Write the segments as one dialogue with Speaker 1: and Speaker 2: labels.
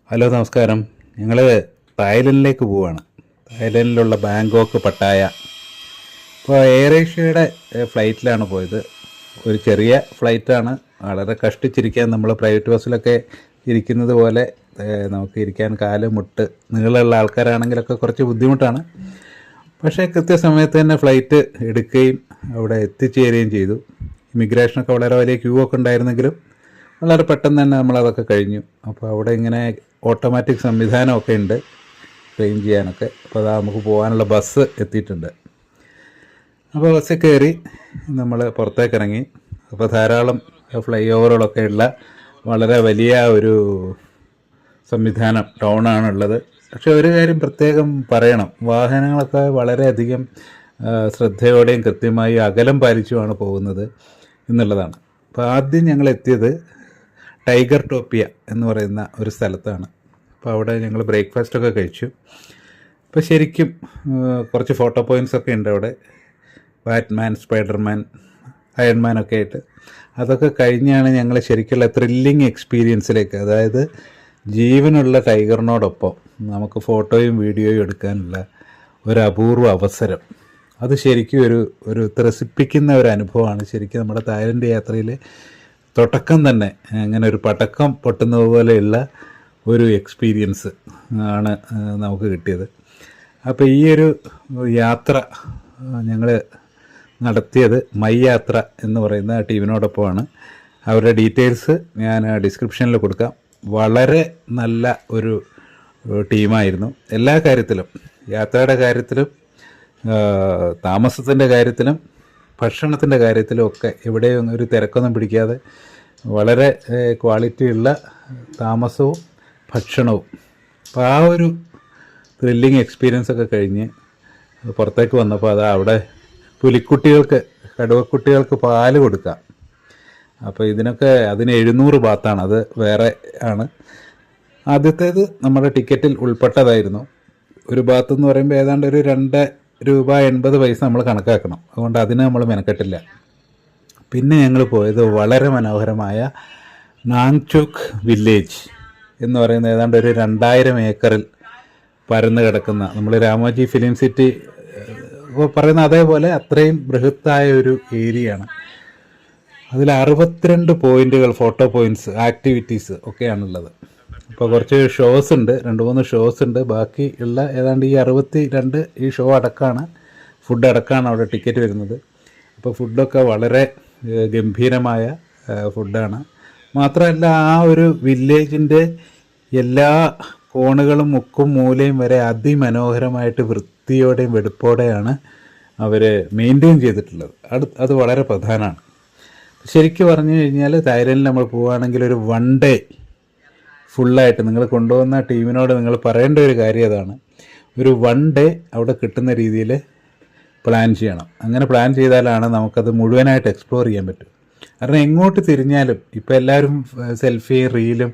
Speaker 1: Hello നമസ്കാരം. ഞങ്ങൾ തായ്ലൻഡിലേക്ക് പോവുകയാണ്. തായ്ലൻഡിലുള്ള ബാങ്കോക്ക്, പട്ടായ. അപ്പോൾ എയർ ഏഷ്യയുടെ ഫ്ലൈറ്റിലാണ് പോയത്. ഒരു ചെറിയ ഫ്ലൈറ്റാണ്. വളരെ കഷ്ടിച്ചിരിക്കാൻ നമ്മൾ പ്രൈവറ്റ് ബസ്സിലൊക്കെ ഇരിക്കുന്നത് പോലെ നമുക്ക് ഇരിക്കാൻ കാല് മുട്ട് നീളമുള്ള ആൾക്കാരാണെങ്കിലൊക്കെ കുറച്ച് ബുദ്ധിമുട്ടാണ്. പക്ഷേ കൃത്യസമയത്ത് തന്നെ ഫ്ലൈറ്റ് എടുക്കുകയും അവിടെ എത്തിച്ചേരുകയും ചെയ്തു. ഇമിഗ്രേഷനൊക്കെ വളരെ വലിയ ക്യൂ ഒക്കെ ഉണ്ടായിരുന്നെങ്കിലും വളരെ പെട്ടെന്ന് തന്നെ നമ്മളതൊക്കെ കഴിഞ്ഞു. അപ്പോൾ അവിടെ ഇങ്ങനെ ഓട്ടോമാറ്റിക് സംവിധാനമൊക്കെ ഉണ്ട് ക്ലെയിം ചെയ്യാനൊക്കെ. അപ്പോൾ അതാ നമുക്ക് പോകാനുള്ള ബസ് എത്തിയിട്ടുണ്ട്. അപ്പോൾ ബസ്സിൽ കയറി നമ്മൾ പുറത്തേക്ക് ഇറങ്ങി. അപ്പോൾ ധാരാളം ഫ്ലൈ ഓവറുകളൊക്കെ ഉള്ള വളരെ വലിയ ഒരു സംവിധാനം ടൗണാണുള്ളത്. പക്ഷേ ഒരു കാര്യം പ്രത്യേകം പറയണം, വാഹനങ്ങളൊക്കെ വളരെയധികം ശ്രദ്ധയോടെയും കൃത്യമായി അകലം പാലിച്ചുമാണ് പോകുന്നത് എന്നുള്ളതാണ്. അപ്പോൾ ആദ്യം ഞങ്ങൾ എത്തിയത് ടൈഗർ ടോപ്പിയ എന്ന് പറയുന്ന ഒരു സ്ഥലത്താണ്. അപ്പോൾ അവിടെ ഞങ്ങൾ ബ്രേക്ക്ഫാസ്റ്റൊക്കെ കഴിച്ചു. അപ്പോൾ ശരിക്കും കുറച്ച് ഫോട്ടോ പോയിൻറ്റ്സൊക്കെ ഉണ്ട് അവിടെ. ബാറ്റ്മാൻ, സ്പൈഡർമാൻ, അയൺമാനൊക്കെ ആയിട്ട്. അതൊക്കെ കഴിഞ്ഞാണ് ഞങ്ങൾ ശരിക്കുള്ള ത്രില്ലിങ് എക്സ്പീരിയൻസിലേക്ക്, അതായത് ജീവനുള്ള ടൈഗറിനോടൊപ്പം നമുക്ക് ഫോട്ടോയും വീഡിയോയും എടുക്കാനുള്ള ഒരു അപൂർവ അവസരം. അത് ശരിക്കും ഒരു ത്രസിപ്പിക്കുന്ന ഒരു അനുഭവമാണ്. ശരിക്കും നമ്മുടെ തായ്ലൻഡ് യാത്രയിൽ തുടക്കം തന്നെ അങ്ങനെ ഒരു പടക്കം പൊട്ടുന്നത് പോലെയുള്ള ഒരു എക്സ്പീരിയൻസ് ആണ് നമുക്ക് കിട്ടിയത്. അപ്പോൾ ഈ ഒരു യാത്ര ഞങ്ങൾ നടത്തിയത് മൈ യാത്ര എന്ന് പറയുന്ന ടീമിനോടൊപ്പമാണ്. അവരുടെ ഡീറ്റെയിൽസ് ഞാൻ ഡിസ്ക്രിപ്ഷനിൽ കൊടുക്കാം. വളരെ നല്ല ഒരു ടീമായിരുന്നു. എല്ലാ കാര്യത്തിലും, യാത്രയുടെ കാര്യത്തിലും താമസത്തിൻ്റെ കാര്യത്തിലും ഭക്ഷണത്തിൻ്റെ കാര്യത്തിലും ഒക്കെ എവിടെയും ഒരു തിരക്കൊന്നും പിടിക്കാതെ വളരെ ക്വാളിറ്റിയുള്ള താമസവും ഭക്ഷണവും. അപ്പോൾ ആ ഒരു ത്രില്ലിങ് എക്സ്പീരിയൻസ് ഒക്കെ കഴിഞ്ഞ് പുറത്തേക്ക് വന്നപ്പോൾ അതാ അവിടെ പുലിക്കുട്ടികൾക്ക്, കടുവക്കുട്ടികൾക്ക് പാല് കൊടുക്കാം. അപ്പോൾ അതിന് 700 ബാത്താണ്. അത് വേറെ ആണ്. ആദ്യത്തേത് നമ്മുടെ ടിക്കറ്റിൽ ഉൾപ്പെട്ടതായിരുന്നു. ഒരു ബാത്ത് എന്ന് പറയുമ്പോൾ ഏതാണ്ട് ഒരു ₹2.80 നമ്മൾ കണക്കാക്കണം. അതുകൊണ്ട് അതിന് നമ്മൾ മെനക്കെട്ടില്ല. പിന്നെ ഞങ്ങൾ പോയത് വളരെ മനോഹരമായ നാങ്ചോക്ക് വില്ലേജ് എന്ന് പറയുന്ന ഏതാണ്ട് ഒരു 2000 ഏക്കറിൽ പരന്ന് കിടക്കുന്ന, നമ്മൾ രാമോജി ഫിലിം സിറ്റി പറയുന്ന അതേപോലെ അത്രയും ബൃഹത്തായ ഒരു ഏരിയയാണ്. അതിൽ 62 പോയിൻറ്റുകൾ, ഫോട്ടോ പോയിൻറ്റ്സ്, ആക്ടിവിറ്റീസ് ഒക്കെയാണുള്ളത്. ഇപ്പോൾ കുറച്ച് ഷോസ് ഉണ്ട്, 2-3 ഷോസ് ഉണ്ട്. ബാക്കി ഉള്ള ഏതാണ്ട് ഈ 62 ഈ ഷോ അടക്കമാണ്, ഫുഡ് അടക്കമാണ് അവിടെ ടിക്കറ്റ് വരുന്നത്. അപ്പോൾ ഫുഡൊക്കെ വളരെ ഗംഭീരമായ ഫുഡാണ്. മാത്രമല്ല ആ ഒരു വില്ലേജിൻ്റെ എല്ലാ കോണുകളും മുക്കും മൂലയും വരെ അതിമനോഹരമായിട്ട് വൃത്തിയോടെയും വെടുപ്പോടെയാണ് അവർ മെയിൻറ്റെയിൻ ചെയ്തിട്ടുള്ളത്. അത് വളരെ പ്രധാനമാണ്. ശരിക്കും പറഞ്ഞു കഴിഞ്ഞാൽ തായ്ലൻഡിൽ നമ്മൾ പോവുകയാണെങ്കിൽ ഒരു 1 ഡേ ഫുള്ളായിട്ട് നിങ്ങൾ കൊണ്ടുവന്ന ടീമിനോട് നിങ്ങൾ പറയേണ്ട ഒരു കാര്യം അതാണ്. ഒരു 1 ഡേ അവിടെ കിട്ടുന്ന രീതിയിൽ പ്ലാൻ ചെയ്യണം. അങ്ങനെ പ്ലാൻ ചെയ്താലാണ് നമുക്കത് മുഴുവനായിട്ട് എക്സ്പ്ലോർ ചെയ്യാൻ പറ്റും. കാരണം എങ്ങോട്ട് തിരിഞ്ഞാലും ഇപ്പോൾ എല്ലാവരും സെൽഫിയും റീലും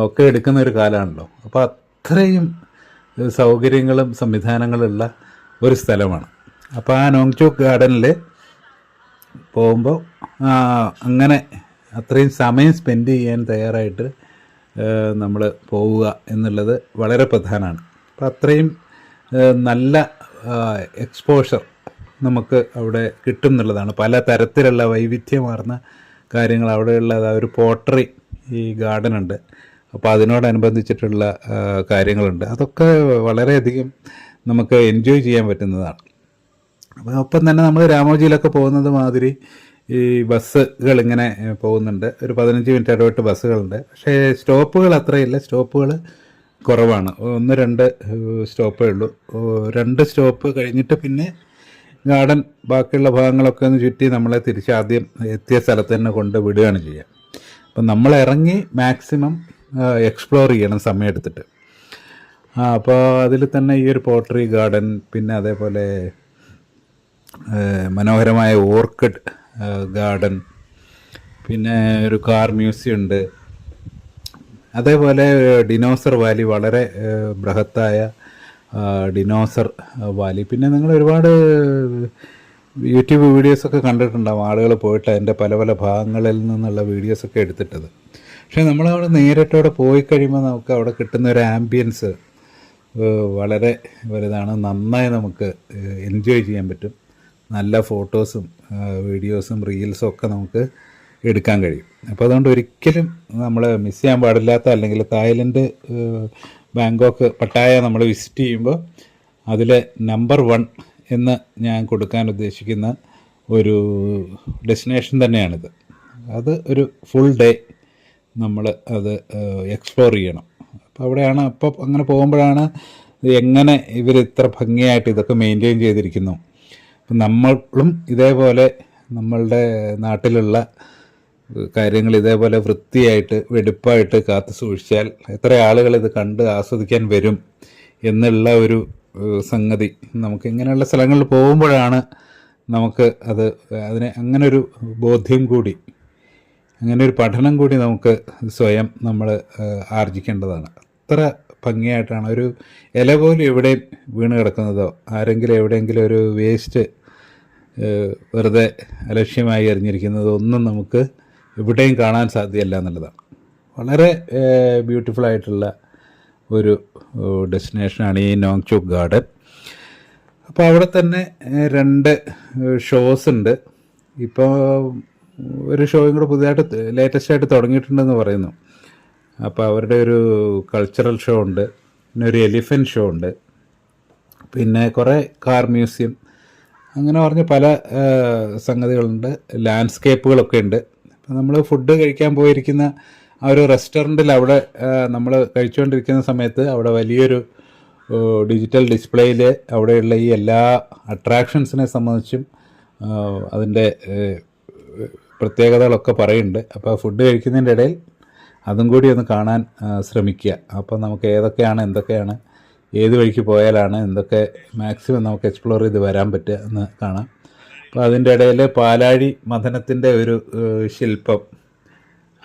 Speaker 1: ഒക്കെ എടുക്കുന്ന ഒരു കാലമാണല്ലോ. അപ്പോൾ അത്രയും സൗകര്യങ്ങളും സംവിധാനങ്ങളുള്ള ഒരു സ്ഥലമാണ്. അപ്പോൾ ആ നോങ്ചോക്ക് ഗാർഡനിൽ പോകുമ്പോൾ അങ്ങനെ അത്രയും സമയം സ്പെൻഡ് ചെയ്യാൻ തയ്യാറായിട്ട് നമ്മൾ പോവുക എന്നുള്ളത് വളരെ പ്രധാനമാണ്. അപ്പോൾ അത്രയും നല്ല എക്സ്പോഷർ നമുക്ക് അവിടെ കിട്ടും എന്നുള്ളതാണ്. പല തരത്തിലുള്ള വൈവിധ്യമാർന്ന കാര്യങ്ങൾ അവിടെയുള്ള ഒരു പോട്ടറി ഈ ഗാർഡൻ ഉണ്ട്. അപ്പോൾ അതിനോടനുബന്ധിച്ചിട്ടുള്ള കാര്യങ്ങളുണ്ട്. അതൊക്കെ വളരെയധികം നമുക്ക് എൻജോയ് ചെയ്യാൻ പറ്റുന്നതാണ്. അപ്പം തന്നെ നമ്മൾ രാമോജിയിലൊക്കെ പോകുന്നത് മാതിരി ഈ ബസ്സുകൾ ഇങ്ങനെ പോകുന്നുണ്ട്. ഒരു 15 മിനിറ്റ് ഇടവിട്ട് ബസ്സുകളുണ്ട്. പക്ഷേ സ്റ്റോപ്പുകൾ അത്രയില്ല, സ്റ്റോപ്പുകൾ കുറവാണ്. 1-2 സ്റ്റോപ്പേ ഉള്ളൂ. 2 സ്റ്റോപ്പ് കഴിഞ്ഞിട്ട് പിന്നെ ഗാർഡൻ ബാക്കിയുള്ള ഭാഗങ്ങളൊക്കെ ഒന്ന് ചുറ്റി നമ്മളെ ആദ്യം എത്തിയ സ്ഥലത്ത് തന്നെ കൊണ്ട് വിടുകയാണ് ചെയ്യുക. അപ്പം നമ്മൾ ഇറങ്ങി മാക്സിമം എക്സ്പ്ലോർ ചെയ്യണം സമയമെടുത്തിട്ട്. അപ്പോൾ അതിൽ തന്നെ ഈ ഒരു പോട്ടറി ഗാർഡൻ, പിന്നെ അതേപോലെ മനോഹരമായ ഓർക്കിഡ് ഗാർഡൻ, പിന്നെ ഒരു കാർ മ്യൂസിയം ഉണ്ട്. അതേപോലെ ഡിനോസർ വാലി, വളരെ ബൃഹത്തായ ഡിനോസർ വാലി. പിന്നെ നിങ്ങൾ ഒരുപാട് യൂട്യൂബ് വീഡിയോസൊക്കെ കണ്ടിട്ടുണ്ടാവും, ആളുകൾ പോയിട്ട് അതിൻ്റെ പല പല ഭാഗങ്ങളിൽ നിന്നുള്ള വീഡിയോസൊക്കെ എടുത്തിട്ടത്. പക്ഷെ നമ്മളവിടെ നേരിട്ട് അവിടെ പോയി കഴിയുമ്പോൾ നമുക്ക് അവിടെ കിട്ടുന്ന ഒരു ആംബിയൻസ് വളരെ വലുതാണ്. നന്നായി നമുക്ക് എൻജോയ് ചെയ്യാൻ പറ്റും. നല്ല ഫോട്ടോസും വീഡിയോസും റീൽസും ഒക്കെ നമുക്ക് എടുക്കാൻ കഴിയും. അപ്പോൾ അതുകൊണ്ട് ഒരിക്കലും നമ്മൾ മിസ് ചെയ്യാൻ പാടില്ലാത്ത, അല്ലെങ്കിൽ തായ്ലൻഡ്, ബാങ്കോക്ക്, പട്ടായ നമ്മൾ വിസിറ്റ് ചെയ്യുമ്പോൾ അതിലെ നമ്പർ 1 എന്ന് ഞാൻ കൊടുക്കാൻ ഉദ്ദേശിക്കുന്ന ഒരു ഡെസ്റ്റിനേഷൻ തന്നെയാണിത്. അത് ഒരു ഫുൾ ഡേ നമ്മൾ അത് എക്സ്പ്ലോർ ചെയ്യണം. അപ്പോൾ അവിടെയാണ്, അപ്പോൾ അങ്ങനെ പോകുമ്പോഴാണ് എങ്ങനെ ഇവർ ഇത്ര ഭംഗിയായിട്ട് ഇതൊക്കെ മെയിൻറ്റെയിൻ ചെയ്തിരിക്കുന്നു. അപ്പം നമ്മളും ഇതേപോലെ നമ്മളുടെ നാട്ടിലുള്ള കാര്യങ്ങൾ ഇതേപോലെ വൃത്തിയായിട്ട് വെടിപ്പായിട്ട് കാത്തു സൂക്ഷിച്ചാൽ എത്ര ആളുകൾ ഇത് കണ്ട് ആസ്വദിക്കാൻ വരും എന്നുള്ള ഒരു സംഗതി നമുക്ക് ഇങ്ങനെയുള്ള സ്ഥലങ്ങളിൽ പോകുമ്പോഴാണ് നമുക്ക് അതിനെ അങ്ങനൊരു ബോധ്യം കൂടി, അങ്ങനെ ഒരു പഠനം കൂടി നമുക്ക് സ്വയം നമ്മൾ ആർജിക്കേണ്ടതാണ്. അത്ര ഭംഗിയായിട്ടാണ്. ഒരു ഇല പോലും എവിടെയും വീണ് കിടക്കുന്നതോ, ആരെങ്കിലും എവിടെയെങ്കിലും ഒരു വേസ്റ്റ് വെറുതെ അലക്ഷ്യമായി എറിഞ്ഞിരിക്കുന്നതോ ഒന്നും നമുക്ക് എവിടെയും കാണാൻ സാധ്യമല്ല എന്നുള്ളതാണ്. വളരെ ബ്യൂട്ടിഫുൾ ആയിട്ടുള്ള ഒരു ഡെസ്റ്റിനേഷനാണ് ഈ നോങ്ചുക് ഗാർഡൻ. അപ്പോൾ അവിടെ തന്നെ 2 ഷോസ് ഉണ്ട്. ഇപ്പോൾ ഒരു ഷോയും കൂടെ പുതിയതായിട്ട് ലേറ്റസ്റ്റായിട്ട് തുടങ്ങിയിട്ടുണ്ടെന്ന് പറയുന്നു. അപ്പോൾ അവരുടെ ഒരു കൾച്ചറൽ ഷോ ഉണ്ട്, പിന്നെ ഒരു എലിഫൻറ്റ് ഷോ ഉണ്ട്, പിന്നെ കുറേ കാർ മ്യൂസിയം, അങ്ങനെ പറഞ്ഞ് പല സംഗതികളുണ്ട്. ലാൻഡ്സ്കേപ്പുകളൊക്കെ ഉണ്ട്. അപ്പോൾ നമ്മൾ ഫുഡ് കഴിക്കാൻ പോയിരിക്കുന്ന ആ ഒരു റെസ്റ്റോറൻറ്റിൽ അവിടെ നമ്മൾ കഴിച്ചുകൊണ്ടിരിക്കുന്ന സമയത്ത് അവിടെ വലിയൊരു ഡിജിറ്റൽ ഡിസ്പ്ലേയിൽ അവിടെയുള്ള ഈ എല്ലാ അട്രാക്ഷൻസിനെ സംബന്ധിച്ചും അതിൻ്റെ പ്രത്യേകതകളൊക്കെ പറയുന്നുണ്ട്. അപ്പോൾ ഫുഡ് കഴിക്കുന്നതിൻ്റെ ഇടയിൽ അതും കൂടി ഒന്ന് കാണാൻ ശ്രമിക്കുക. അപ്പോൾ നമുക്ക് ഏതൊക്കെയാണ്, എന്തൊക്കെയാണ്, ഏത് വഴിക്ക് പോയാലാണ് എന്തൊക്കെ മാക്സിമം നമുക്ക് എക്സ്പ്ലോർ ചെയ്ത് വരാൻ പറ്റുക എന്ന് കാണാം. അപ്പോൾ അതിൻ്റെ ഇടയിൽ പാലാഴി മഥനത്തിൻ്റെ ഒരു ശില്പം,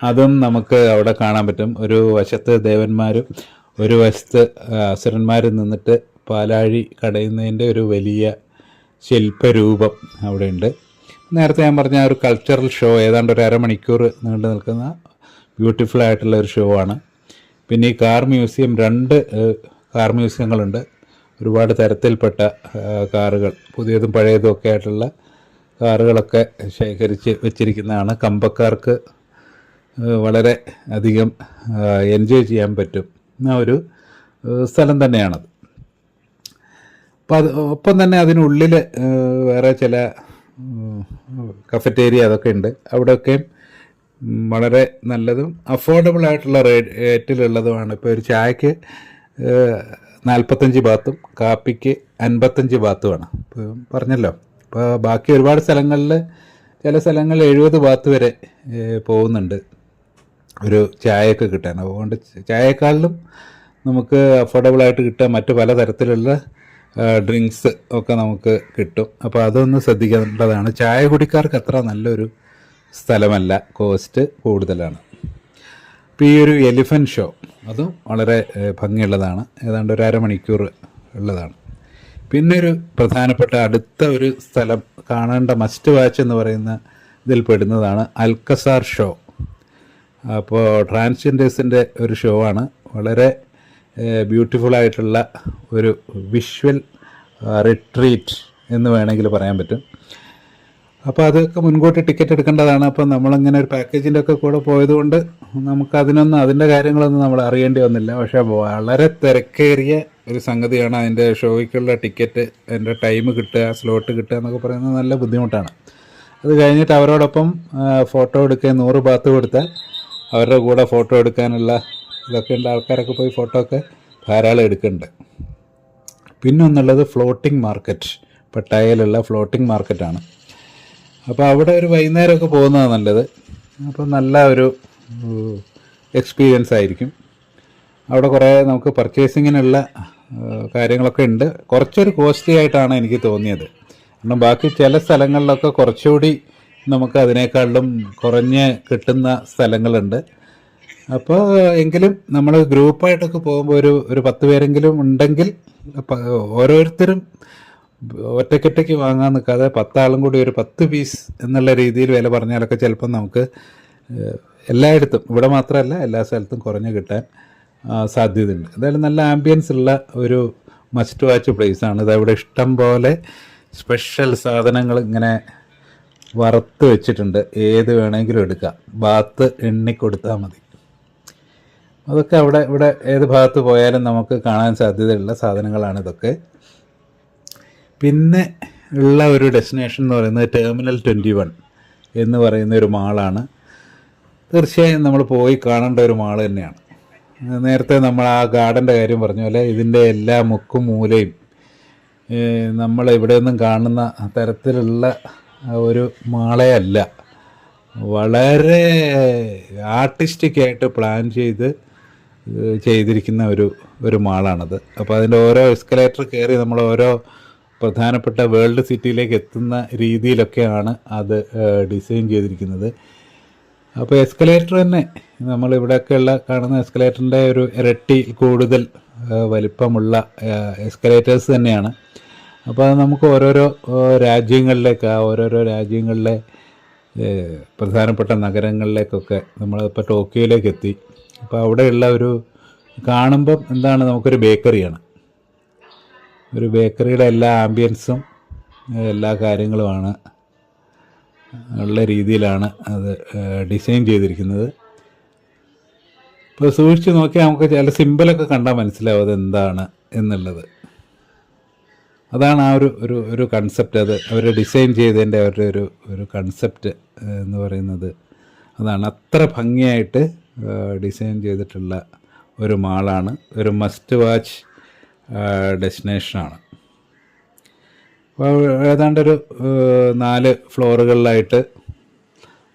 Speaker 1: അതും നമുക്ക് അവിടെ കാണാൻ പറ്റും. ഒരു വശത്ത് ദേവന്മാരും ഒരു വശത്ത് അസുരന്മാരും നിന്നിട്ട് പാലാഴി കടയുന്നതിൻ്റെ ഒരു വലിയ ശില്പരൂപം അവിടെയുണ്ട്. നേരത്തെ ഞാൻ പറഞ്ഞ ഒരു കൾച്ചറൽ ഷോ ഏതാണ്ട് ഒരു അരമണിക്കൂർ നീണ്ടു നിൽക്കുന്ന ബ്യൂട്ടിഫുൾ ആയിട്ടുള്ള ഒരു ഷോ ആണ്. പിന്നെ ഈ കാർ മ്യൂസിയം, 2 കാർ മ്യൂസിയങ്ങളുണ്ട്. ഒരുപാട് തരത്തിൽപ്പെട്ട കാറുകൾ, പുതിയതും പഴയതും ഒക്കെ ആയിട്ടുള്ള കാറുകളൊക്കെ ശേഖരിച്ച് വെച്ചിരിക്കുന്നതാണ്. കമ്പക്കാർക്ക് വളരെ അധികം എൻജോയ് ചെയ്യാൻ പറ്റും എന്ന ഒരു സ്ഥലം തന്നെയാണത്. അപ്പോൾ ഒപ്പം തന്നെ അതിനുള്ളിൽ വേറെ ചില കഫറ്റേരിയ അതൊക്കെ ഉണ്ട്. അവിടെയൊക്കെയും വളരെ നല്ലതും അഫോർഡബിൾ ആയിട്ടുള്ള റേറ്റിലുള്ളതുമാണ്. ഇപ്പോൾ ഒരു ചായക്ക് 45 ബാത്തും കാപ്പിക്ക് 55 ബാത്തുമാണ്. ഇപ്പോൾ പറഞ്ഞല്ലോ. ഇപ്പോൾ ബാക്കി ഒരുപാട് സ്ഥലങ്ങളിൽ, ചില സ്ഥലങ്ങളിൽ 70 ബാത്ത് വരെ പോകുന്നുണ്ട് ഒരു ചായയൊക്കെ കിട്ടാൻ. അതുകൊണ്ട് ചായയേക്കാളിലും നമുക്ക് അഫോർഡബിളായിട്ട് കിട്ടുക മറ്റ് പലതരത്തിലുള്ള ഡ്രിങ്ക്സ് ഒക്കെ നമുക്ക് കിട്ടും. അപ്പോൾ അതൊന്ന് ശ്രദ്ധിക്കേണ്ടതാണ്. ചായ കുടിക്കാർക്ക് അത്ര നല്ലൊരു സ്ഥലമല്ല, കോസ്റ്റ് കൂടുതലാണ്. ഇപ്പോൾ ഈ ഒരു എലിഫൻറ്റ് ഷോ അതും വളരെ ഭംഗിയുള്ളതാണ്. ഏതാണ്ട് ഒരു അരമണിക്കൂർ ഉള്ളതാണ്. പിന്നെ ഒരു പ്രധാനപ്പെട്ട അടുത്ത ഒരു സ്ഥലം കാണേണ്ട മസ്റ്റ് വാച്ച് എന്ന് പറയുന്ന ഇതിൽ പെടുന്നതാണ് അൽക്കസാർ ഷോ. അപ്പോൾ ട്രാൻസ്ജെൻഡേഴ്സിൻ്റെ ഒരു ഷോ ആണ്. വളരെ ബ്യൂട്ടിഫുള്ളായിട്ടുള്ള ഒരു വിഷ്വൽ റിട്രീറ്റ് എന്ന് വേണമെങ്കിൽ പറയാൻ പറ്റും. അപ്പോൾ അതൊക്കെ മുൻകൂട്ടി ടിക്കറ്റ് എടുക്കേണ്ടതാണ്. അപ്പോൾ നമ്മളിങ്ങനെ ഒരു പാക്കേജിൻ്റെ ഒക്കെ കൂടെ പോയതുകൊണ്ട് അതിൻ്റെ കാര്യങ്ങളൊന്നും നമ്മൾ അറിയേണ്ടി വന്നില്ല. പക്ഷേ വളരെ തിരക്കേറിയ ഒരു സംഗതിയാണ്. അതിൻ്റെ ഷോയ്ക്കുള്ള ടിക്കറ്റ്, അതിൻ്റെ ടൈം കിട്ടുക, സ്ലോട്ട് കിട്ടുക എന്നൊക്കെ പറയുന്നത് നല്ല ബുദ്ധിമുട്ടാണ്. അത് കഴിഞ്ഞിട്ട് അവരോടൊപ്പം ഫോട്ടോ എടുക്കുക, 100 ബാത്ത് കൊടുത്താൽ അവരുടെ കൂടെ ഫോട്ടോ എടുക്കാനുള്ള ഇതൊക്കെ ഉണ്ട്. ആൾക്കാരൊക്കെ പോയി ഫോട്ടോ ഒക്കെ ധാരാളം എടുക്കുന്നുണ്ട്. പിന്നെ ഒന്നുള്ളത് ഫ്ലോട്ടിംഗ് മാർക്കറ്റ്, പട്ടായയിലുള്ള ഫ്ലോട്ടിംഗ് മാർക്കറ്റാണ്. അപ്പോൾ അവിടെ ഒരു വൈകുന്നേരമൊക്കെ പോകുന്നതാണ് നല്ലത്. അപ്പോൾ നല്ല ഒരു എക്സ്പീരിയൻസ് ആയിരിക്കും. അവിടെ കുറേ നമുക്ക് പർച്ചേസിങ്ങിനുള്ള കാര്യങ്ങളൊക്കെ ഉണ്ട്. കുറച്ചൊരു കോസ്റ്റ്ലി ആയിട്ടാണ് എനിക്ക് തോന്നിയത്. കാരണം ബാക്കി ചില സ്ഥലങ്ങളിലൊക്കെ കുറച്ചുകൂടി നമുക്ക് അതിനേക്കാളും കുറഞ്ഞ് കിട്ടുന്ന സ്ഥലങ്ങളുണ്ട്. അപ്പോൾ എങ്കിലും നമ്മൾ ഗ്രൂപ്പായിട്ടൊക്കെ പോകുമ്പോൾ ഒരു 10 പേരെങ്കിലും ഉണ്ടെങ്കിൽ ഓരോരുത്തരും ഒറ്റയ്ക്കൊറ്റയ്ക്ക് വാങ്ങാൻ നിൽക്കാതെ 10 ആളും കൂടി ഒരു 10 പീസ് എന്നുള്ള രീതിയിൽ വില പറഞ്ഞാലൊക്കെ ചിലപ്പം നമുക്ക് എല്ലായിടത്തും, ഇവിടെ മാത്രമല്ല എല്ലാ സ്ഥലത്തും കുറഞ്ഞ് കിട്ടാൻ സാധ്യതയുണ്ട്. എന്തായാലും നല്ല ആംബിയൻസ് ഉള്ള ഒരു മസ്റ്റ് വാച്ച് പ്ലേസാണ്. ഇതവിടെ ഇഷ്ടം പോലെ സ്പെഷ്യൽ സാധനങ്ങൾ ഇങ്ങനെ വറുത്ത് വെച്ചിട്ടുണ്ട്. ഏത് വേണമെങ്കിലും എടുക്കാം, ബാത്ത് എണ്ണിക്കൊടുത്താൽ മതി. അതൊക്കെ ഇവിടെ ഏത് ഭാഗത്ത് പോയാലും നമുക്ക് കാണാൻ സാധ്യതയുള്ള സാധനങ്ങളാണ് ഇതൊക്കെ. പിന്നെ ഉള്ള ഒരു ഡെസ്റ്റിനേഷൻ എന്ന് പറയുന്നത് ടെർമിനൽ 21 എന്ന് പറയുന്ന ഒരു മാളാണ്. തീർച്ചയായും നമ്മൾ പോയി കാണേണ്ട ഒരു മാൾ തന്നെയാണ്. നേരത്തെ നമ്മൾ ആ ഗാർഡൻ്റെ കാര്യം പറഞ്ഞ പോലെ ഇതിൻ്റെ എല്ലാ മുക്കും മൂലയും നമ്മൾ ഇവിടെയൊന്നും കാണുന്ന തരത്തിലുള്ള ഒരു മാളേ അല്ല. വളരെ ആർട്ടിസ്റ്റിക്കായിട്ട് പ്ലാൻ ചെയ്തിരിക്കുന്ന ഒരു മാളാണത്. അപ്പോൾ അതിൻ്റെ ഓരോ എസ്കലേറ്റർ കയറി നമ്മൾ ഓരോ പ്രധാനപ്പെട്ട വേൾഡ് സിറ്റിയിലേക്ക് എത്തുന്ന രീതിയിലൊക്കെയാണ് അത് ഡിസൈൻ ചെയ്തിരിക്കുന്നത്. അപ്പോൾ എസ്കലേറ്റർ തന്നെ നമ്മൾ ഇവിടെയൊക്കെയുള്ള കാണുന്ന എസ്കലേറ്ററിൻ്റെ ഒരു ഇരട്ടി കൂടുതൽ വലിപ്പമുള്ള എസ്കലേറ്റേഴ്സ് തന്നെയാണ്. അപ്പോൾ അത് നമുക്ക് ഓരോരോ രാജ്യങ്ങളിലെ പ്രധാനപ്പെട്ട നഗരങ്ങളിലേക്കൊക്കെ നമ്മളിപ്പോൾ ടോക്കിയോയിലേക്ക് എത്തി. അപ്പോൾ അവിടെയുള്ള ഒരു കാണുമ്പം എന്താണ്, നമുക്കൊരു ബേക്കറിയാണ്. ഒരു ബേക്കറിയുടെ എല്ലാ ആംബിയൻസും എല്ലാ കാര്യങ്ങളുമാണ് ഉള്ള രീതിയിലാണ് അത് ഡിസൈൻ ചെയ്തിരിക്കുന്നത്. ഇപ്പോൾ സൂക്ഷിച്ച് നോക്കിയാൽ നമുക്ക് ചില സിമ്പിളൊക്കെ കണ്ടാൽ മനസ്സിലാവും അതെന്താണ് എന്നുള്ളത്. അതാണ് ആ ഒരു കൺസെപ്റ്റ്. അത് അവർ ഡിസൈൻ ചെയ്തതിൻ്റെ അവരുടെ ഒരു കൺസെപ്റ്റ് എന്ന് പറയുന്നത് അതാണ്. അത്ര ഭംഗിയായിട്ട് ഡിസൈൻ ചെയ്തിട്ടുള്ള ഒരു മാളാണ്. ഒരു മസ്റ്റ് വാച്ച് ഡെസ്റ്റിനേഷനാണ്. അപ്പോൾ ഏതാണ്ടൊരു 4 ഫ്ലോറുകളിലായിട്ട്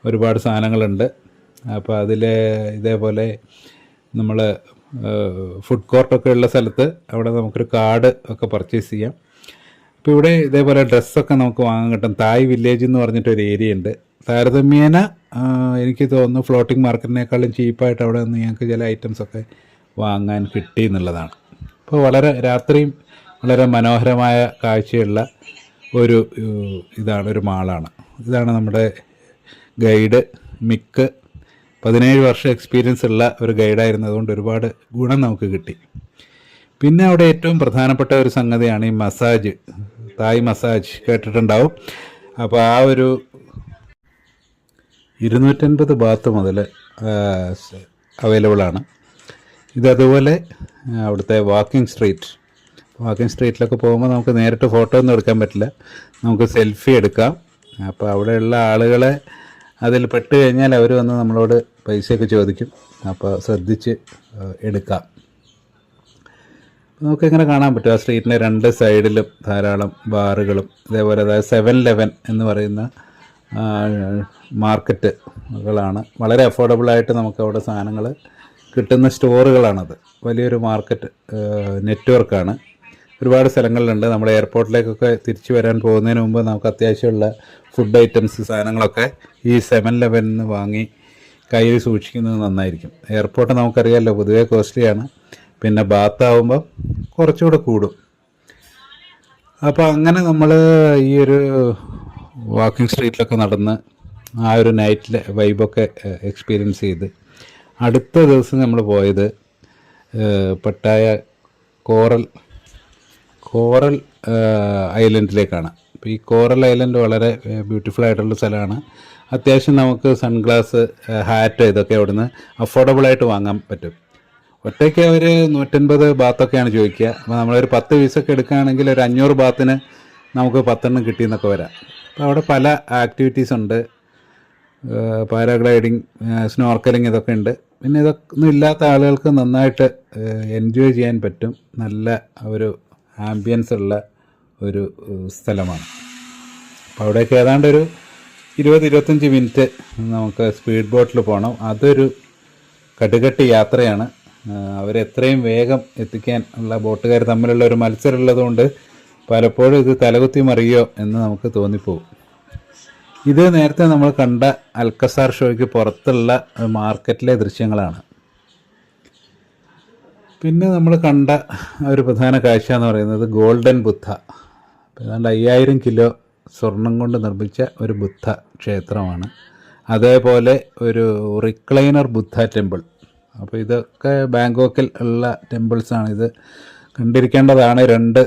Speaker 1: ഒരുപാട് സാധനങ്ങളുണ്ട്. അപ്പോൾ ഇതേപോലെ നമ്മൾ ഫുഡ് കോർട്ടൊക്കെ ഉള്ള സ്ഥലത്ത് അവിടെ നമുക്കൊരു കാർഡ് ഒക്കെ പർച്ചേസ് ചെയ്യാം. അപ്പോൾ ഇവിടെ ഇതേപോലെ ഡ്രസ്സൊക്കെ നമുക്ക് വാങ്ങാൻ കിട്ടും. തായ് വില്ലേജ് എന്ന് പറഞ്ഞിട്ടൊരു ഏരിയ ഉണ്ട്. താരതമ്യേന എനിക്ക് തോന്നുന്നു ഫ്ലോട്ടിംഗ് മാർക്കറ്റിനേക്കാളും ചീപ്പായിട്ട് അവിടെ നിന്ന് ഞങ്ങൾക്ക് ചില ഐറ്റംസൊക്കെ വാങ്ങാൻ കിട്ടി എന്നുള്ളതാണ്. അപ്പോൾ രാത്രിയും വളരെ മനോഹരമായ കാഴ്ചയുള്ള ഒരു മാളാണ്. ഇതാണ് നമ്മുടെ ഗൈഡ് മിക്ക്. 17 വർഷം എക്സ്പീരിയൻസ് ഉള്ള ഒരു ഗൈഡായിരുന്നു. അതുകൊണ്ട് ഒരുപാട് ഗുണം നമുക്ക് കിട്ടി. പിന്നെ അവിടെ ഏറ്റവും പ്രധാനപ്പെട്ട ഒരു സംഗതിയാണ് ഈ മസാജ്. തായ് മസാജ് കേട്ടിട്ടുണ്ടാവും. അപ്പോൾ ആ ഒരു 250 ബാത്ത് മുതൽ അവൈലബിളാണ്. ഇതതുപോലെ അവിടുത്തെ വാക്കിംഗ് സ്ട്രീറ്റിലൊക്കെ പോകുമ്പോൾ നമുക്ക് നേരിട്ട് ഫോട്ടോ ഒന്നും എടുക്കാൻ പറ്റില്ല, നമുക്ക് സെൽഫി എടുക്കാം. അപ്പോൾ അവിടെയുള്ള ആളുകളെ അതിൽ പെട്ട് കഴിഞ്ഞാൽ അവർ വന്ന് നമ്മളോട് പൈസയൊക്കെ ചോദിക്കും. അപ്പോൾ ശ്രദ്ധിച്ച് എടുക്കാം. നമുക്കിങ്ങനെ കാണാൻ പറ്റും ആ സ്ട്രീറ്റിൻ്റെ 2 സൈഡിലും ധാരാളം ബാറുകളും ഇതേപോലെ. അതായത് 7-Eleven എന്ന് പറയുന്ന മാർക്കറ്റുകളാണ്. വളരെ അഫോർഡബിളായിട്ട് നമുക്ക് അവിടെ സാധനങ്ങൾ കിട്ടുന്ന സ്റ്റോറുകളാണത്. വലിയൊരു മാർക്കറ്റ് നെറ്റ്വർക്കാണ്. ഒരുപാട് സ്ഥലങ്ങളിലുണ്ട്. നമ്മൾ എയർപോർട്ടിലേക്കൊക്കെ തിരിച്ചു വരാൻ പോകുന്നതിന് മുമ്പ് നമുക്ക് അത്യാവശ്യമുള്ള ഫുഡ് ഐറ്റംസ് സാധനങ്ങളൊക്കെ ഈ 7-Eleven നിന്ന് വാങ്ങി കയ്യിൽ സൂക്ഷിക്കുന്നത് നന്നായിരിക്കും. എയർപോർട്ട് നമുക്കറിയാമല്ലോ പൊതുവേ കോസ്റ്റ്ലിയാണ്. പിന്നെ ബാത്താവുമ്പോൾ കുറച്ചുകൂടെ കൂടും. അപ്പോൾ അങ്ങനെ നമ്മൾ ഈ ഒരു വാക്കിംഗ് സ്ട്രീറ്റിലൊക്കെ നടന്ന് ആ ഒരു നൈറ്റിലെ വൈബൊക്കെ എക്സ്പീരിയൻസ് ചെയ്ത് അടുത്ത ദിവസം നമ്മൾ പോയത് പട്ടായ കോറൽ ഐലൻഡിലേക്കാണ്. അപ്പോൾ ഈ കോറൽ ഐലൻഡ് വളരെ ബ്യൂട്ടിഫുൾ ആയിട്ടുള്ള സ്ഥലമാണ്. അത്യാവശ്യം നമുക്ക് സൺഗ്ലാസ്, ഹാറ്റ് ഇതൊക്കെ അവിടുന്ന് അഫോർഡബിളായിട്ട് വാങ്ങാൻ പറ്റും. ഒറ്റയ്ക്ക് അവർ 150 ബാത്തൊക്കെയാണ് ചോദിക്കുക. അപ്പോൾ നമ്മളൊരു 10 പീസൊക്കെ എടുക്കുകയാണെങ്കിൽ ഒരു 500 ബാത്തിന് നമുക്ക് 10 എണ്ണം കിട്ടിയെന്നൊക്കെ വരാം. അപ്പോൾ അവിടെ പല ആക്ടിവിറ്റീസ് ഉണ്ട്. പാരാഗ്ലൈഡിങ്, സ്നോർക്കലിംഗ് ഇതൊക്കെ ഉണ്ട്. പിന്നെ ഇതൊന്നും ഇല്ലാത്ത ആളുകൾക്ക് നന്നായിട്ട് എൻജോയ് ചെയ്യാൻ പറ്റും. നല്ല ഒരു ആംബിയൻസ് ഉള്ള ഒരു സ്ഥലമാണ്. അപ്പോൾ അവിടേക്ക് ഏതാണ്ട് ഒരു 20-25 മിനിറ്റ് നമുക്ക് സ്പീഡ് ബോട്ടിൽ പോകണം. അതൊരു കടുകട്ടി യാത്രയാണ്. അവരെത്രയും വേഗം എത്തിക്കാൻ ഉള്ള ബോട്ടുകാർ തമ്മിലുള്ള ഒരു മത്സരം ഉള്ളതുകൊണ്ട് പലപ്പോഴും ഇത് തലകുത്തി മറിയോ എന്ന് നമുക്ക് തോന്നിപ്പോകും. ഇത് നേരത്തെ നമ്മൾ കണ്ട അൽക്കസാർ ഷോയ്ക്ക് പുറത്തുള്ള മാർക്കറ്റിലെ ദൃശ്യങ്ങളാണ്. പിന്നെ നമ്മൾ കണ്ട ഒരു പ്രധാന കാഴ്ച എന്ന് പറയുന്നത് ഗോൾഡൻ ബുദ്ധ. ഏതാണ്ട് 5000 കിലോ സ്വർണം കൊണ്ട് നിർമ്മിച്ച ഒരു ബുദ്ധ ക്ഷേത്രമാണ്. അതേപോലെ ഒരു റിക്ലൈനർ ബുദ്ധ ടെമ്പിൾ. അപ്പോൾ ഇതൊക്കെ ബാങ്കോക്കിൽ ഉള്ള ടെമ്പിൾസാണ്. ഇത് കണ്ടിരിക്കേണ്ടതാണ് 2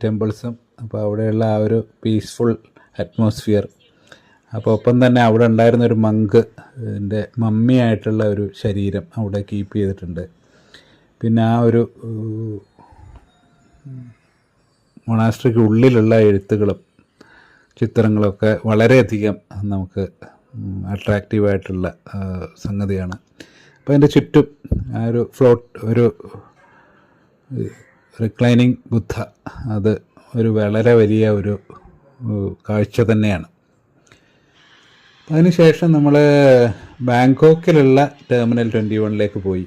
Speaker 1: ടെമ്പിൾസും. അപ്പോൾ അവിടെയുള്ള ആ ഒരു പീസ്ഫുൾ അറ്റ്മോസ്ഫിയർ. അപ്പോൾ ഒപ്പം തന്നെ അവിടെ ഉണ്ടായിരുന്ന ഒരു മങ്ക് ൻ്റെ മമ്മിയായിട്ടുള്ള ഒരു ശരീരം അവിടെ കീപ്പ് ചെയ്തിട്ടുണ്ട്. പിന്നെ ആ ഒരു മൊണാസ്ട്രിക്ക് ഉള്ളിലുള്ള എഴുത്തുകളും ചിത്രങ്ങളൊക്കെ വളരെയധികം നമുക്ക് അട്രാക്റ്റീവായിട്ടുള്ള സംഗതിയാണ്. അപ്പോൾ അതിൻ്റെ ചുറ്റും ആ ഒരു ഒരു റിക്ലൈനിങ് ബുദ്ധ, അത് ഒരു വളരെ വലിയ ഒരു കാഴ്ച തന്നെയാണ്. അതിനുശേഷം നമ്മൾ ബാങ്കോക്കിലുള്ള ടെർമിനൽ 21 പോയി.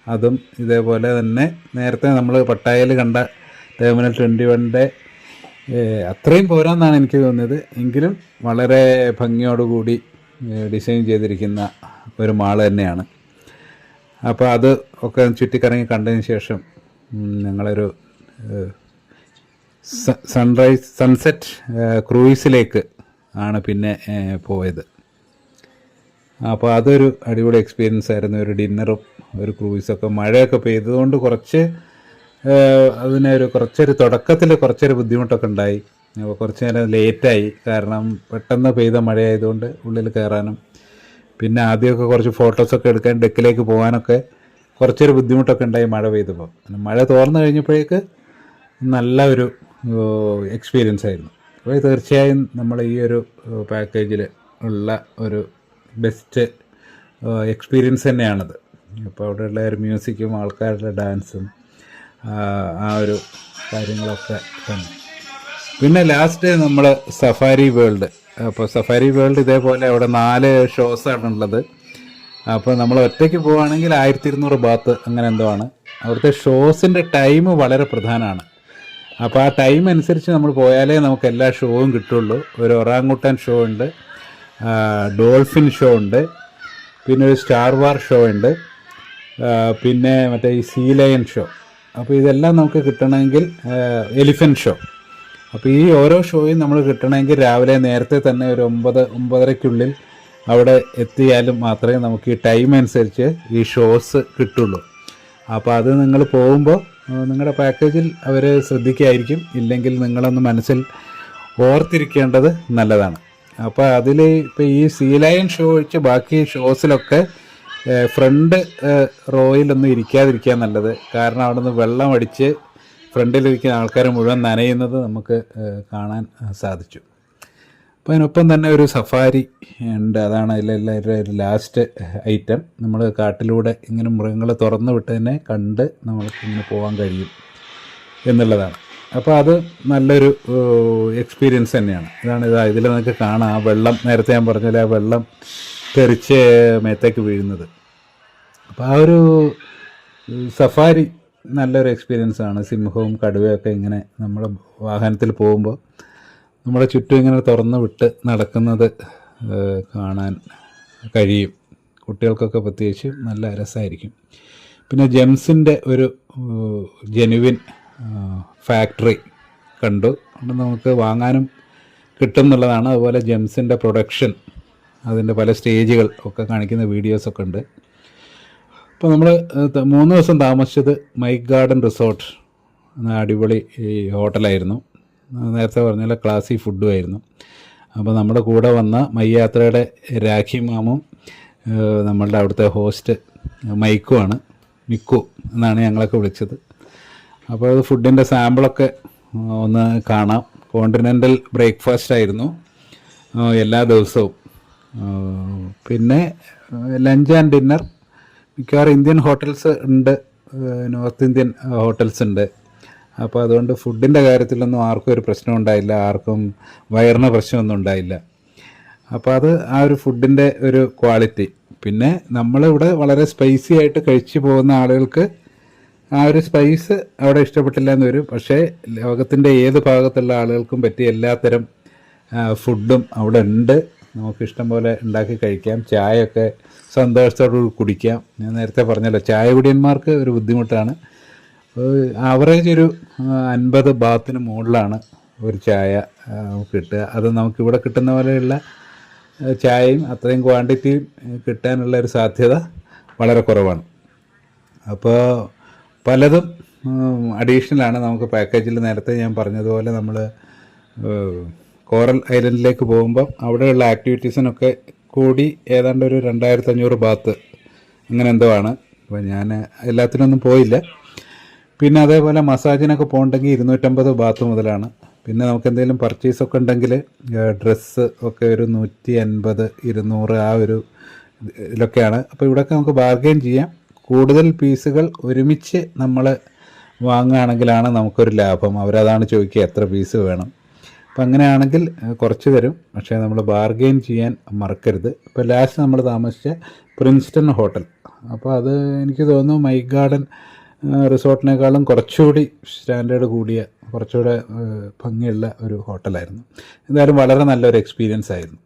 Speaker 1: അതും ഇതേപോലെ തന്നെ നേരത്തെ നമ്മൾ പട്ടായയിൽ കണ്ട ടെർമിനൽ 21 അത്രയും പോരാന്നാണ് എനിക്ക് തോന്നിയത്. എങ്കിലും വളരെ ഭംഗിയോടുകൂടി ഡിസൈൻ ചെയ്തിരിക്കുന്ന ഒരു മാള് തന്നെയാണ്. അപ്പോൾ അത് ഒക്കെ ചുറ്റിക്കറങ്ങി കണ്ടതിന് ശേഷം ഞങ്ങളൊരു സൺസെറ്റ് ക്രൂയിസിലേക്ക് ആണ് പിന്നെ പോയത്. അപ്പോൾ അതൊരു അടിപൊളി എക്സ്പീരിയൻസ് ആയിരുന്നു. ഒരു ഡിന്നറും ഒരു ക്രൂയിസൊക്കെ. മഴയൊക്കെ പെയ്തതുകൊണ്ട് കുറച്ചൊരു തുടക്കത്തിൽ കുറച്ചൊരു ബുദ്ധിമുട്ടൊക്കെ ഉണ്ടായി. അപ്പോൾ കുറച്ച് നേരം ലേറ്റായി, കാരണം പെട്ടെന്ന് പെയ്ത മഴയായതുകൊണ്ട് ഉള്ളിൽ കയറാനും പിന്നെ ആദ്യമൊക്കെ കുറച്ച് ഫോട്ടോസൊക്കെ എടുക്കാൻ ഡെക്കിലേക്ക് പോകാനൊക്കെ കുറച്ചൊരു ബുദ്ധിമുട്ടൊക്കെ ഉണ്ടായി മഴ പെയ്തപ്പോൾ. മഴ തോർന്നു കഴിഞ്ഞപ്പോഴേക്ക് നല്ല ഒരു എക്സ്പീരിയൻസ് ആയിരുന്നു. അപ്പോൾ തീർച്ചയായും നമ്മൾ ഈ ഒരു പാക്കേജിൽ ഉള്ള ഒരു ബെസ്റ്റ് എക്സ്പീരിയൻസ് തന്നെയാണത്. അപ്പോൾ അവിടെയുള്ള ഒരു മ്യൂസിക്കും ആൾക്കാരുടെ ഡാൻസും ആ ഒരു കാര്യങ്ങളൊക്കെ തന്നെ. പിന്നെ ലാസ്റ്റ് നമ്മൾ സഫാരി വേൾഡ്. അപ്പോൾ സഫാരി വേൾഡ് ഇതേപോലെ അവിടെ 4 ഷോസാണുള്ളത്. അപ്പോൾ നമ്മൾ ഒറ്റയ്ക്ക് പോവുകയാണെങ്കിൽ 1200 ബാത്ത് അങ്ങനെ എന്തോ ആണ്. അവിടുത്തെ ഷോസിൻ്റെ ടൈം വളരെ പ്രധാനമാണ്. അപ്പോൾ ആ ടൈം അനുസരിച്ച് നമ്മൾ പോയാലേ നമുക്ക് എല്ലാ ഷോവും കിട്ടുള്ളൂ. ഒരു ഒറാങ്ങുട്ടാൻ ഷോ ഉണ്ട്, ഡോൾഫിൻ ഷോ ഉണ്ട്, പിന്നെ ഒരു സ്റ്റാർ വാർ ഷോ ഉണ്ട്, പിന്നെ മറ്റേ ഈ സീ ലയൺ ഷോ. അപ്പോൾ ഇതെല്ലാം നമുക്ക് കിട്ടണമെങ്കിൽ എലിഫൻറ്റ് ഷോ. അപ്പോൾ ഈ ഓരോ ഷോയും നമ്മൾ കിട്ടണമെങ്കിൽ രാവിലെ നേരത്തെ തന്നെ ഒരു 9-9:30 അവിടെ എത്തിയാലും മാത്രമേ നമുക്ക് ഈ ടൈം അനുസരിച്ച് ഈ ഷോസ് കിട്ടുള്ളൂ. അപ്പോൾ അത് നിങ്ങൾ പോകുമ്പോൾ നിങ്ങളുടെ പാക്കേജിൽ അവർ ശ്രദ്ധിക്കുകയായിരിക്കും. ഇല്ലെങ്കിൽ നിങ്ങളൊന്ന് മനസ്സിൽ ഓർത്തിരിക്കേണ്ടത് നല്ലതാണ്. അപ്പോൾ അതിൽ ഇപ്പോൾ ഈ സീ ലയൺ ഷോ ഒഴിച്ച് ബാക്കി ഷോസിലൊക്കെ ഫ്രണ്ട് റോയിലൊന്നും ഇരിക്കാതിരിക്കുക നല്ലത്. കാരണം അവിടെ നിന്ന് വെള്ളം അടിച്ച് ഫ്രണ്ടിലിരിക്കുന്ന ആൾക്കാർ മുഴുവൻ നനയുന്നത് നമുക്ക് കാണാൻ സാധിച്ചു. അപ്പോൾ അതിനൊപ്പം തന്നെ ഒരു സഫാരി ഉണ്ട്. അതാണ് അതിലെല്ലാവരുടെ ഒരു ലാസ്റ്റ് ഐറ്റം. നമ്മൾ കാട്ടിലൂടെ ഇങ്ങനെ മൃഗങ്ങളെ തുറന്നു വിട്ട് തന്നെ കണ്ട് നമ്മൾക്ക് ഇങ്ങനെ പോകാൻ കഴിയും എന്നുള്ളതാണ്. അപ്പോൾ അത് നല്ലൊരു എക്സ്പീരിയൻസ് തന്നെയാണ്. ഇതിൽ നമുക്ക് കാണാം ആ വെള്ളം, നേരത്തെ ഞാൻ പറഞ്ഞാൽ ആ വെള്ളം തെറിച്ച് മേത്തേക്ക് വീഴുന്നത്. അപ്പോൾ ആ ഒരു സഫാരി നല്ലൊരു എക്സ്പീരിയൻസ് ആണ്. സിംഹവും കടുവയൊക്കെ ഇങ്ങനെ നമ്മുടെ വാഹനത്തിൽ പോകുമ്പോൾ നമ്മുടെ ചുറ്റും ഇങ്ങനെ തുറന്ന് വിട്ട് നടക്കുന്നത് കാണാൻ കഴിയും. കുട്ടികൾക്കൊക്കെ പ്രത്യേകിച്ച് നല്ല രസമായിരിക്കും. പിന്നെ ജെംസിൻ്റെ ഒരു ജെനുവിൻ ഫാക്ടറി കണ്ടു. അതുകൊണ്ട് നമുക്ക് വാങ്ങാനും കിട്ടും എന്നുള്ളതാണ്. അതുപോലെ ജെംസിൻ്റെ പ്രൊഡക്ഷൻ, അതിൻ്റെ പല സ്റ്റേജുകൾ ഒക്കെ കാണിക്കുന്ന വീഡിയോസൊക്കെ ഉണ്ട്. അപ്പോൾ നമ്മൾ 3 ദിവസം താമസിച്ചത് മൈക്ക് ഗാർഡൻ റിസോർട്ട് എന്ന അടിപൊളി ഈ ഹോട്ടലായിരുന്നു. നേരത്തെ പറഞ്ഞാൽ ക്ലാസി ഫുഡുമായിരുന്നു. അപ്പോൾ നമ്മുടെ കൂടെ വന്ന മയ്യാത്രയുടെ രാഖി മാമും നമ്മളുടെ അവിടുത്തെ ഹോസ്റ്റ് മൈക്കുമാണ്, മിക്കു എന്നാണ് ഞങ്ങളൊക്കെ വിളിച്ചത്. അപ്പോൾ അത് ഫുഡിൻ്റെ സാമ്പിളൊക്കെ ഒന്ന് കാണാം. കോണ്ടിനെൻ്റൽ ബ്രേക്ക്ഫാസ്റ്റ് ആയിരുന്നു എല്ലാ ദിവസവും. പിന്നെ ലഞ്ച് ആൻഡ് ഡിന്നർ മിക്കവാറും ഇന്ത്യൻ ഹോട്ടൽസ് ഉണ്ട്, നോർത്ത് ഇന്ത്യൻ ഹോട്ടൽസ് ഉണ്ട്. അപ്പോൾ അതുകൊണ്ട് ഫുഡിൻ്റെ കാര്യത്തിലൊന്നും ആർക്കും ഒരു പ്രശ്നം ഉണ്ടായില്ല, ആർക്കും വയറിന് പ്രശ്നമൊന്നും ഉണ്ടായില്ല. അപ്പോൾ അത് ആ ഒരു ഫുഡിൻ്റെ ഒരു ക്വാളിറ്റി. പിന്നെ നമ്മളിവിടെ വളരെ സ്പൈസി ആയിട്ട് കഴിച്ചു പോകുന്ന ആളുകൾക്ക് ആ ഒരു സ്പൈസ് അവിടെ ഇഷ്ടപ്പെട്ടില്ല എന്ന് വരും. പക്ഷേ ലോകത്തിൻ്റെ ഏത് ഭാഗത്തുള്ള ആളുകൾക്കും പറ്റിയ എല്ലാത്തരം ഫുഡും അവിടെ ഉണ്ട്. നമുക്ക് ഇഷ്ടം പോലെ ഉണ്ടാക്കി കഴിക്കാം. ചായയൊക്കെ സന്തോഷത്തോടു കുടിക്കാം. ഞാൻ നേരത്തെ പറഞ്ഞല്ലോ, ചായ കുടിയന്മാർക്ക് ഒരു ബുദ്ധിമുട്ടാണ്. ആവറേജ് ഒരു 50 ബാത്തിന് മുകളിലാണ് ഒരു ചായ കിട്ടുക. അത് നമുക്കിവിടെ കിട്ടുന്ന പോലെയുള്ള ചായയും അത്രയും ക്വാണ്ടിറ്റിയും കിട്ടാനുള്ള ഒരു സാധ്യത വളരെ കുറവാണ്. അപ്പോൾ പലതും അഡീഷണലാണ് നമുക്ക് പാക്കേജിൽ. നേരത്തെ ഞാൻ പറഞ്ഞതുപോലെ നമ്മൾ കോറൽ ഐലൻഡിലേക്ക് പോകുമ്പം അവിടെയുള്ള ആക്ടിവിറ്റീസിനൊക്കെ കൂടി ഏതാണ്ട് ഒരു 2500 ബാത്ത് അങ്ങനെ എന്തോ ആണ്. അപ്പോൾ ഞാൻ എല്ലാത്തിനൊന്നും പോയില്ല. പിന്നെ അതേപോലെ മസാജിനൊക്കെ പോകണമെങ്കിൽ 250 ബാത്ത് മുതലാണ്. പിന്നെ നമുക്ക് എന്തെങ്കിലും പർച്ചേസൊക്കെ ഉണ്ടെങ്കിൽ ഡ്രസ്സ് ഒക്കെ ഒരു 150, 200 ആ ഒരു ഇതിലൊക്കെയാണ്. അപ്പോൾ ഇവിടെയൊക്കെ നമുക്ക് ബാർഗെയിൻ ചെയ്യാം. കൂടുതൽ പീസുകൾ ഒരുമിച്ച് നമ്മൾ വാങ്ങുകയാണെങ്കിലാണ് നമുക്കൊരു ലാഭം. അവരതാണ് ചോദിക്കുക എത്ര പീസ് വേണം. അപ്പം അങ്ങനെയാണെങ്കിൽ കുറച്ച് തരും, പക്ഷേ നമ്മൾ ബാർഗെയിൻ ചെയ്യാൻ മറക്കരുത്. ഇപ്പോൾ ലാസ്റ്റ് നമ്മൾ താമസിച്ച പ്രിൻസ്റ്റൺ ഹോട്ടൽ, അപ്പോൾ അത് എനിക്ക് തോന്നുന്നു മൈ ഗാർഡൻ റിസോർട്ടിനേക്കാളും കുറച്ചുകൂടി സ്റ്റാൻഡേർഡ് കൂടിയ, കുറച്ചുകൂടെ ഭംഗിയുള്ള ഒരു ഹോട്ടലായിരുന്നു. എന്തായാലും വളരെ നല്ലൊരു എക്സ്പീരിയൻസ് ആയിരുന്നു.